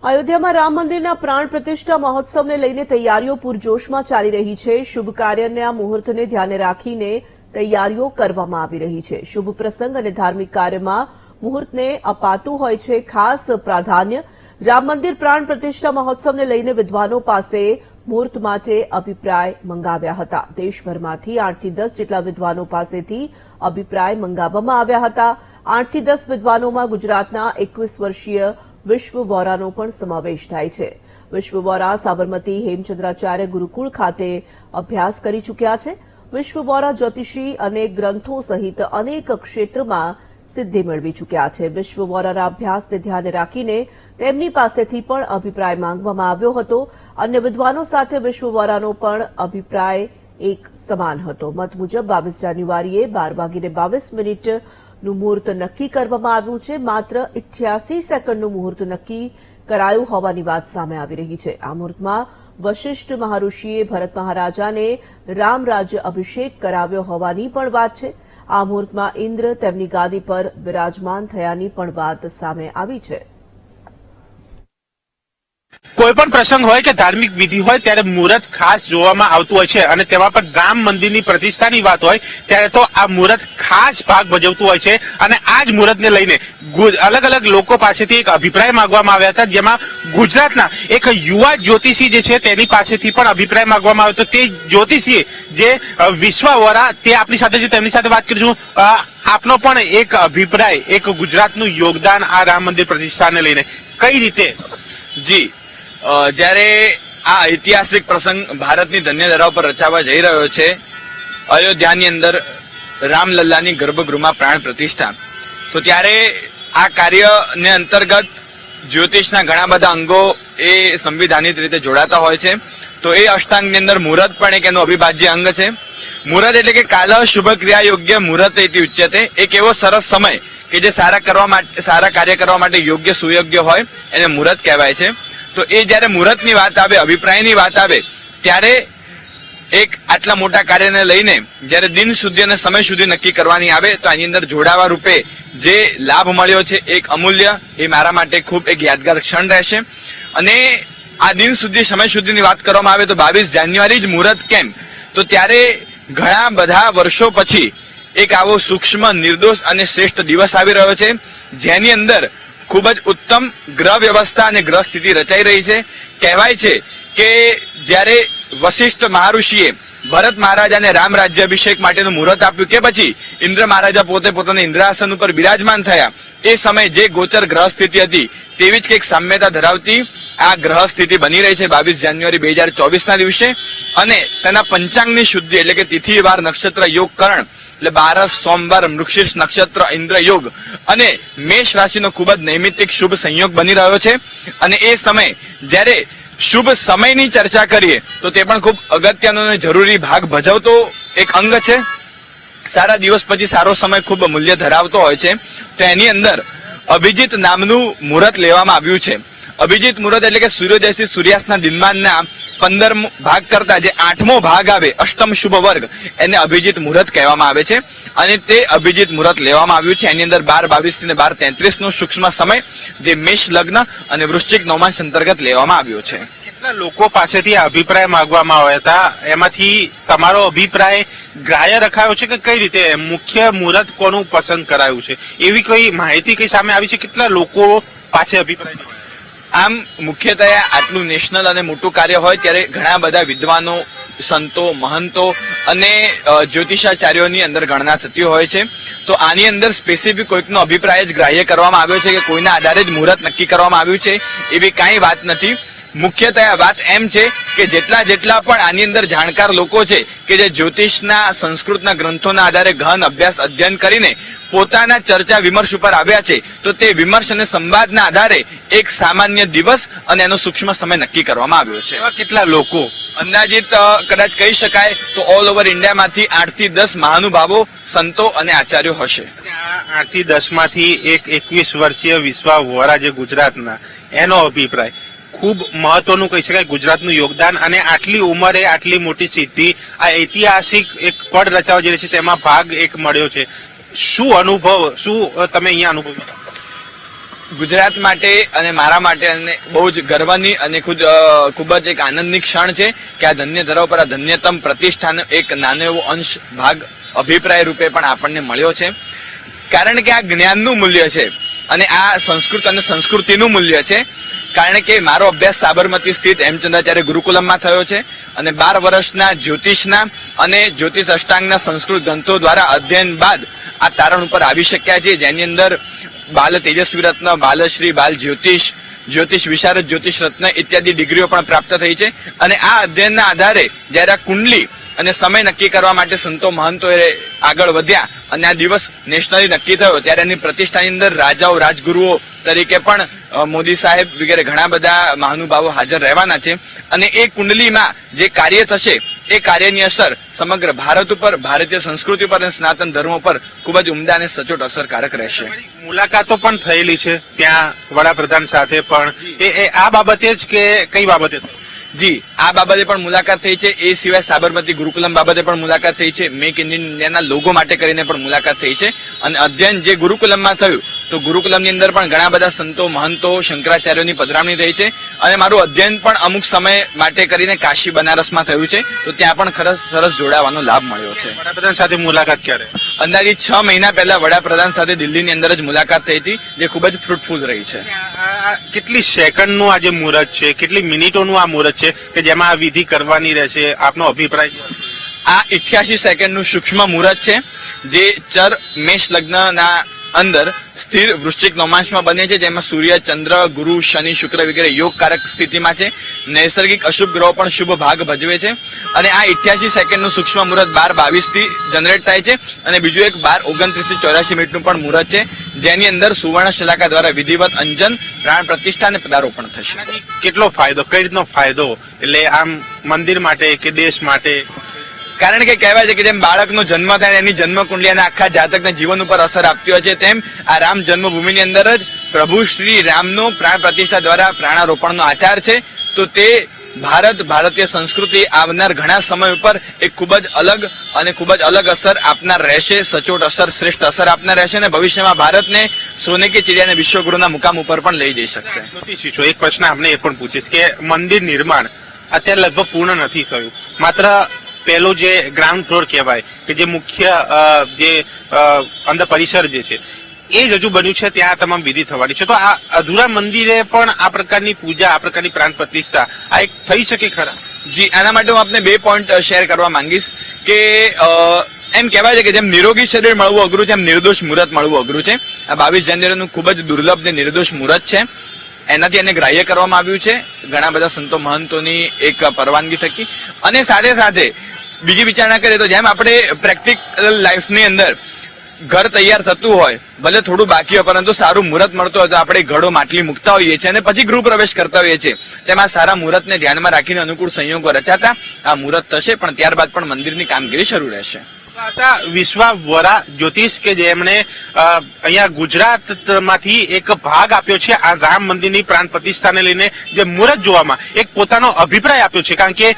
અયોધ્યામાં રામ મંદિરના પ્રાણ પ્રતિષ્ઠા મહોત્સવને લઈને તૈયારીઓ પૂરજોશમાં ચાલી રહી છે। શુભ કાર્યના મુહૂર્તને ધ્યાને રાખીને તૈયારીઓ કરવામાં આવી રહી છે। શુભ પ્રસંગ અને ધાર્મિક કાર્યમાં મુહૂર્તને અપાતું હોય છે ખાસ પ્રાધાન્ય। રામ મંદિર પ્રાણ પ્રતિષ્ઠા મહોત્સવને લઈને વિદ્વાનો પાસે મુહૂર્ત માટે અભિપ્રાય મંગાવ્યા હતા। દેશભરમાંથી 8 થી 10 જેટલા વિદ્વાનો પાસેથી અભિપ્રાય મંગાવવામાં આવ્યા હતા। 8 થી 10 વિદ્વાનોમાં ગુજરાતના 21 વર્ષીય વિશ્વ વોરાનો પણ સમાવેશ થાય છે। વિશ્વ વોરા સાબરમતી હેમચંદ્રાચાર્ય ગુરુકુળ ખાતે અભ્યાસ કરી ચૂક્યા છે। વિશ્વ વોરા જ્યોતિષી અને ગ્રંથો સહિત અનેક ક્ષેત્રમાં સિદ્ધિ મેળવી ચૂક્યા છે। વિશ્વ વોરાના અભ્યાસને ધ્યાને રાખીને તેમની પાસેથી પણ અભિપ્રાય માંગવામાં આવ્યો હતો। અન્ય વિદ્વાનો સાથે વિશ્વ વોરાનો પણ અભિપ્રાય એક સમાન હતો। મત મુજબ 22 જાન્યુઆરીએ 12:22 નું મુહૂર્ત નક્કી કરવામાં આવ્યું છે। માત્ર 88 સેકન્ડનું મુહૂર્ત નક્કી કરાયું હોવાની વાત સામે આવી રહી છે। આ મુહૂર્તમાં વશિષ્ઠ મહાઋષિએ ભરત મહારાજાને રામ રાજ્ય અભિષેક કરાવ્યો હોવાની પણ વાત છે। આ મુહૂર્તમાં ઇન્દ્ર તેમની ગાદી પર વિરાજમાન થયાની પણ વાત સામે આવી છે। કોઈ પણ પ્રસંગ હોય કે ધાર્મિક વિધિ હોય ત્યારે મુહૂર્ત ખાસ જોવામાં આવતું હોય છે અને તેમાં પણ રામ મંદિરની પ્રતિષ્ઠાની વાત હોય ત્યારે તો આ મુહૂર્ત ખાસ ભાગ ભજવતું હોય છે। અને આ જ મુહૂર્તને લઈને અલગ અલગ લોકો પાસેથી એક અભિપ્રાય માંગવામાં આવ્યા હતા, જેમાં ગુજરાતના એક યુવા જ્યોતિષી જે છે તેની પાસેથી પણ અભિપ્રાય માંગવામાં આવ્યો હતો। તે જ્યોતિષી જે વિશ્વ વોરા તે આપણી સાથે છે, તેમની સાથે વાત કરીશું। આપનો પણ એક અભિપ્રાય, એક ગુજરાતનું યોગદાન આ રામ મંદિર પ્રતિષ્ઠાને લઈને કઈ રીતે? જી, જ્યારે આ ઐતિહાસિક પ્રસંગ ભારતની ધન્ય ધરા પર રચાવા જઈ રહ્યો છે, અયોધ્યાની અંદર રામલલ્લાની ગર્ભગૃહમાં પ્રાણ પ્રતિષ્ઠા, તો ત્યારે આ કાર્યને અંતર્ગત જ્યોતિષના ઘણા બધા અંગો એ સંવિધાનિત રીતે જોડાતા હોય છે। તો એ અષ્ટાંગની અંદર મુહૂર્ત પણ એક એનું અવિભાજ્ય અંગ છે। મુહૂર્ત એટલે કે કાલ શુભ ક્રિયા યોગ્ય મુહૂર્ત ઇતિ ઉચ્યતે, એક એવો સરસ સમય કે જે સારા કાર્ય કરવા માટે યોગ્ય સુયોગ્ય હોય એને મુહૂર્ત કહેવાય છે। તો એ જયારે મુહૂર્તની વાત આવે, અભિપ્રાયની વાત આવે, ત્યારે એક આટલા મોટા કાર્યને લઈને જયારે દિન સુધી અને સમય સુધી નક્કી કરવાની આવે તો આની અંદર જોડાવા રૂપે જે લાભ મળ્યો છે એક અમૂલ્ય, એ મારા માટે ખૂબ એક યાદગાર ક્ષણ રહેશે। અને આ દિન સુધી સમય સુધીની વાત કરવામાં આવે તો 22 જાન્યુઆરી જ મુહૂર્ત કેમ, તો ત્યારે ઘણા બધા વર્ષો પછી એક આવો સૂક્ષ્મ, નિર્દોષ અને શ્રેષ્ઠ દિવસ આવી રહ્યો છે, જેની અંદર ખૂબ જ ઉત્તમ ગ્રહ વ્યવસ્થા અને ગ્રહ સ્થિતિ રચાઈ રહી છે। કહેવાય છે કે જ્યારે વશિષ્ઠ મહાઋષિએ ભરત મહારાજાને રામ રાજ્ય અભિષેક માટેનું મુહૂર્ત આપ્યું કે પછી ઇન્દ્ર મહારાજા પોતે પોતાના ઇન્દ્રાસન ઉપર બિરાજમાન થયા, એ સમયે જે ગોચર ગ્રહ સ્થિતિ હતી તેવી જ કંઈક સામ્યતા ધરાવતી આ ગ્રહ સ્થિતિ બની રહી છે 22 જાન્યુઆરી 2024ના દિવસે। અને તેના પંચાંગની શુદ્ધિ એટલે કે તિથિ વાર નક્ષત્ર યોગ કરણ એટલે 12 સોમવાર મૃગશીર્ષ નક્ષત્ર ઇન્દ્ર યોગ અને મેષ રાશિનો ખૂબ જ નૈમિતિક શુભ સંયોગ બની રહ્યો છે। અને એ સમય જ્યારે શુભ સમયની ચર્ચા કરીએ તો તે પણ ખૂબ અગત્યનો અને જરૂરી ભાગ ભજવતો એક અંગ છે। સારા દિવસ પછી સારો સમય ખૂબ મૂલ્ય ધરાવતો હોય છે, તો એની અંદર અભિજીત નામનું મુહૂર્ત લેવામાં આવ્યું છે। અભિજીત મુહૂર્ત એટલે કે સૂર્યોદયથી સૂર્યાસ્તના દિનમાનના 15 ભાગ કરતા જે 8મો ભાગ આવે, અષ્ટમ શુભ વર્ગ, એને અભિજીત મુહૂર્ત કહેવામાં આવે છે। અને તે અભિજીત મુહૂર્ત લેવામાં આવ્યું છે, એની અંદર 12:22 થી 12:33 નો સૂક્ષ્મ સમય જે મેષ લગ્ન અને વૃશ્ચિક નવમાંશ અંતર્ગત લેવામાં આવ્યો છે। કેટલા લોકો પાસેથી અભિપ્રાય માંગવામાં આવ્યા હતા, એમાંથી તમારો અભિપ્રાય ગ્રાહ્ય રખાયો છે કે કઈ રીતે? મુખ્ય મુહૂર્ત કોનું પસંદ કરાયું છે એવી કોઈ માહિતી કઈ સામે આવી છે? કેટલા લોકો પાસે અભિપ્રાય? આમ મુખ્યત્વે આટલું નેશનલ અને મોટું કાર્ય હોય ત્યારે ઘણા બધા વિદ્વાનો, સંતો, મહંતો અને જ્યોતિષાચાર્યોની અંદર ગણના થતી હોય છે। તો આની અંદર સ્પેસિફિક કોઈકનો અભિપ્રાય જ ગ્રાહ્ય કરવામાં આવ્યો છે કે કોઈના આધારે જ મુહૂર્ત નક્કી કરવામાં આવ્યું છે એવી કાંઈ વાત નથી। મુખ્યત્વે વાત એમ છે કે જેટલા પણ આની અંદર જાણકાર લોકો છે કે જે જ્યોતિષના સંસ્કૃતના ગ્રંથોના આધારે ગહન અભ્યાસ અધ્યયન કરીને પોતાના ચર્ચા વિમર્શ ઉપર આવ્યા છે, તો તે વિમર્શ અને સંવાદના આધારે એક સામાન્ય દિવસ અને એનો સૂક્ષ્મ સમય નક્કી કરવામાં આવ્યો છે। કેટલા લોકો અંદાજિત કદાચ કહી શકાય તો ઓલ ઓવર ઇન્ડિયામાંથી 8 થી 10 મહાનુભાવો, સંતો અને આચાર્યો હશે। 8 થી 10 માંથી એક 21 વર્ષીય વિશ્વ વોરા જે ગુજરાતના, એનો અભિપ્રાય ખૂબ મહત્વનું કહી શકાય, ગુજરાતનું યોગદાન અને આટલી ઉંમરે આટલી મોટી સિદ્ધિ, આ ઐતિહાસિક એક પડ રચાવ જે છે તેમાં ભાગ એક મળ્યો છે। શું અનુભવ, શું તમે અહીંયા અનુભવ્યું? ગુજરાત માટે અને મારા માટે અને બહુ જ ગર્વની અને ખૂબ જ એક આનંદની ક્ષણ છે કે આ ધન્ય ધરાવ પર આ ધન્યતમ પ્રતિષ્ઠાનો એક નાનો એવો અંશ ભાગ અભિપ્રાય રૂપે પણ આપણને મળ્યો છે. કારણ કે આ જ્ઞાનનું મૂલ્ય છે અને આ સંસ્કૃત અને સંસ્કૃતિનું મૂલ્ય છે. કારણ કે મારો અભ્યાસ સાબરમતી સ્થિત હેમચંદ્રાચાર્ય ગુરુકુલમમાં થયો છે અને 12 વર્ષના જ્યોતિષના અને જ્યોતિષ અષ્ટાંગના સંસ્કૃત ગ્રંથો દ્વારા અધ્યયન બાદ આ તારણ ઉપર આવી શક્યા છે, જેની અંદર બાલ તેજસ્વી રત્ન, બાલશ્રી, બાલ જ્યોતિષ વિશારદ, જ્યોતિષ રત્ન ઇત્યાદિ ડિગ્રીઓ પણ પ્રાપ્ત થઈ છે. અને આ અધ્યયનના આધારે જયારે આ કુંડલી અને સમય નક્કી કરવા માટે સંતો મહંતો આગળ વધ્યા અને આ દિવસ નેશનલી નક્કી થયો ત્યારે એની પ્રતિષ્ઠાની અંદર રાજાઓ, રાજગુરુઓ તરીકે પણ મોદી સાહેબ વગેરે ઘણા બધા મહાનુભાવો હાજર રહેવાના છે. અને એ કુંડલીમાં જે કાર્ય થશે એ કાર્યની અસર સમગ્ર ભારત ઉપર, ભારતીય સંસ્કૃતિ ઉપર અને સનાતન ધર્મ ઉપર ખૂબ જ ઉમદા અને સચોટ અસરકારક રહેશે. મુલાકાતો પણ થયેલી છે ત્યાં વડાપ્રધાન સાથે પણ, એ આ બાબતે જ કે કઈ બાબતે? જી, આ બાબતે પણ મુલાકાત થઈ છે. એ સિવાય સાબરમતી ગુરુકુલમ બાબતે પણ મુલાકાત થઈ છે. મેક ઇન ઇન્ડિયાના લોગો માટે કરીને પણ મુલાકાત થઈ છે. અને અધ્યયન જે ગુરુકુલમમાં થયું તો ગુરુકુલમની અંદર પણ ઘણા બધા સંતો, મહંતો, શંકરાચાર્યોની પધરામણી થઈ છે. અને મારું અધ્યયન પણ અમુક સમય માટે કરીને કાશી બનારસમાં થયું છે, તો ત્યાં પણ સરસ જોડાવાનો લાભ મળ્યો છે. વડાપ્રધાન સાથે મુલાકાત ક્યારે? અંદાજિત 6 મહિના પહેલા વડાપ્રધાન સાથે દિલ્હીની અંદર જ મુલાકાત થઈ હતી, જે ખૂબ જ ફ્રૂટફુલ રહી છે. કેટલી સેકન્ડનું આ જે મુહૂર્ત છે, કેટલી મિનિટોનું આ મુહૂર્ત છે કે જેમાં આ વિધિ કરવાની રહેશે? આપનો અભિપ્રાય? આ 88 સેકન્ડનું સૂક્ષ્મ મુહૂર્ત છે, જે ચર મેષ લગ્નના અંદર સ્થિર વૃશ્ચિક નવમાંશમાં બને છે, જેમાં સૂર્ય, ચંદ્ર, ગુરુ, શનિ, શુક્ર વગેરે યોગકારક સ્થિતિમાં છે. નૈસર્ગિક અશુભ ગ્રહો પણ શુભ ભાગ ભજવે છે. અને આ 88 સેકન્ડનું સૂક્ષ્મ મુહૂર્ત 12:22 થી જનરેટ થાય છે. અને બીજું એક 12:29 થી 84 મિનિટનું પણ મુહૂર્ત છે, જેની અંદર સુવર્ણ શલાકા દ્વારા વિધિવત અંજન, પ્રાણ પ્રતિષ્ઠા અને પદારોપણ થશે. કેટલો ફાયદો, કઈ રીતનો ફાયદો, એટલે આમ મંદિર માટે કે દેશ માટે? કારણ કે કહેવાય છે કે જેમ બાળકનો જન્મ થાય એની જન્મ કુંડલી અને આખા જાતકના જીવન ઉપર અસર આપતી હોય છે, તેમ આ રામ જન્મભૂમિની અંદર જ પ્રભુ શ્રી રામનો પ્રાણ પ્રતિષ્ઠા દ્વારા પ્રાણારોપણનો આચાર છે. તો તે ભારતીય સંસ્કૃતિ આવનાર ઘણા સમય ઉપર એક ખૂબ જ અલગ અસર આપનાર રહેશે, સચોટ અસર, શ્રેષ્ઠ અસર આપનાર રહેશે અને ભવિષ્યમાં ભારતને સોને કી ચિડિયાને વિશ્વગુરુના મુકામ ઉપર પણ લઈ જઈ શકશે. એક પ્રશ્ન આપને એ પણ પૂછીશ કે મંદિર નિર્માણ અત્યારે લગભગ પૂર્ણ નથી થયું. માત્ર પહેલો જે ગ્રાઉન્ડ ફ્લોર કહેવાય કે જે મુખ્ય જે અંદર પરિસર જે છે એ જ હજુ બન્યું છે, ત્યાં તમામ વિધિ થવાની છે. તો આ અધૂરા મંદિરે પણ આ પ્રકારની પૂજા, આ પ્રકારની પ્રાણ પ્રતિષ્ઠા આ એક થઈ શકે ખરા? જી, આના માટે હું આપને 2 પોઈન્ટ શેર કરવા માંગીશ કે એમ કહેવાય છે કે જેમ નિરોગી શરીર મળવું અઘરું છે, એમ નિર્દોષ મુહૂર્ત મળવું અઘરું છે. આ 22 જાન્યુઆરીનું ખૂબ જ દુર્લભ ને નિર્દોષ મુહૂર્ત છે. એનાથી એને ગ્રાહ્ય કરવામાં આવ્યું છે ઘણા બધા સંતો મહંતોની એક પરવાનગી થકી. અને સાથે સાથે બીજી વિચારણા કરીએ તો જેમ આપણે પ્રેક્ટિકલ લાઈફની અંદર ઘર તૈયાર થતું હોય, ભલે થોડું બાકી હોય પરંતુ સારું મુહૂર્ત મળતું હોય તો આપણે ઘડો માટલી મૂકતા હોઈએ છીએ અને પછી ગૃહ પ્રવેશ કરતા હોઈએ છીએ. તેમાં સારા મુહૂર્તને ધ્યાનમાં રાખીને અનુકૂળ સંયોગો રચાતા આ મુહૂર્ત થશે, પણ ત્યારબાદ પણ મંદિરની કામગીરી શરૂ રહેશે. વિશ્વાવરા જ્યોતિષ કે જેમણે અહીંયા ગુજરાતમાંથી એક ભાગ આપ્યો છે આ રામ મંદિરની પ્રાણ પ્રતિષ્ઠાને લઈને, જે મુહૂર્ત જોવામાં એક પોતાનો અભિપ્રાય આપ્યો છે. કારણ કે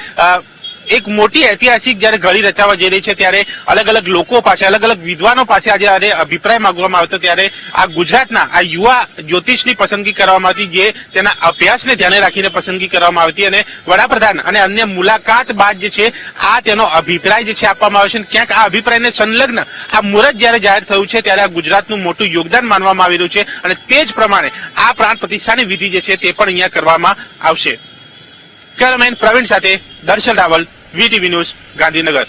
એક મોટી ઐતિહાસિક જયારે ઘડી રચાવા જઈ રહી છે ત્યારે અલગ અલગ લોકો પાસે, અલગ અલગ વિદ્વાનો પાસે આજે અભિપ્રાય માંગવામાં આવતો, ત્યારે આ ગુજરાતના આ યુવા જ્યોતિષની પસંદગી કરવામાં આવતી, જે તેના અભ્યાસને ધ્યાને રાખીને પસંદગી કરવામાં આવતી. અને વડાપ્રધાન અને અન્ય મુલાકાત બાદ જે છે આ તેનો અભિપ્રાય જે છે આપવામાં આવે છે. ક્યાંક આ અભિપ્રાયને સંલગ્ન આ મુહૂર્ત જયારે જાહેર થયું છે ત્યારે આ ગુજરાતનું મોટું યોગદાન માનવામાં આવી રહ્યું છે અને તે જ પ્રમાણે આ પ્રાણ પ્રતિષ્ઠાની વિધિ જે છે તે પણ અહીંયા કરવામાં આવશે. કેમેરામેન પ્રવીણ સાથે દર્શન રાવલ, VTV ન્યૂઝ, ગાંધીનગર.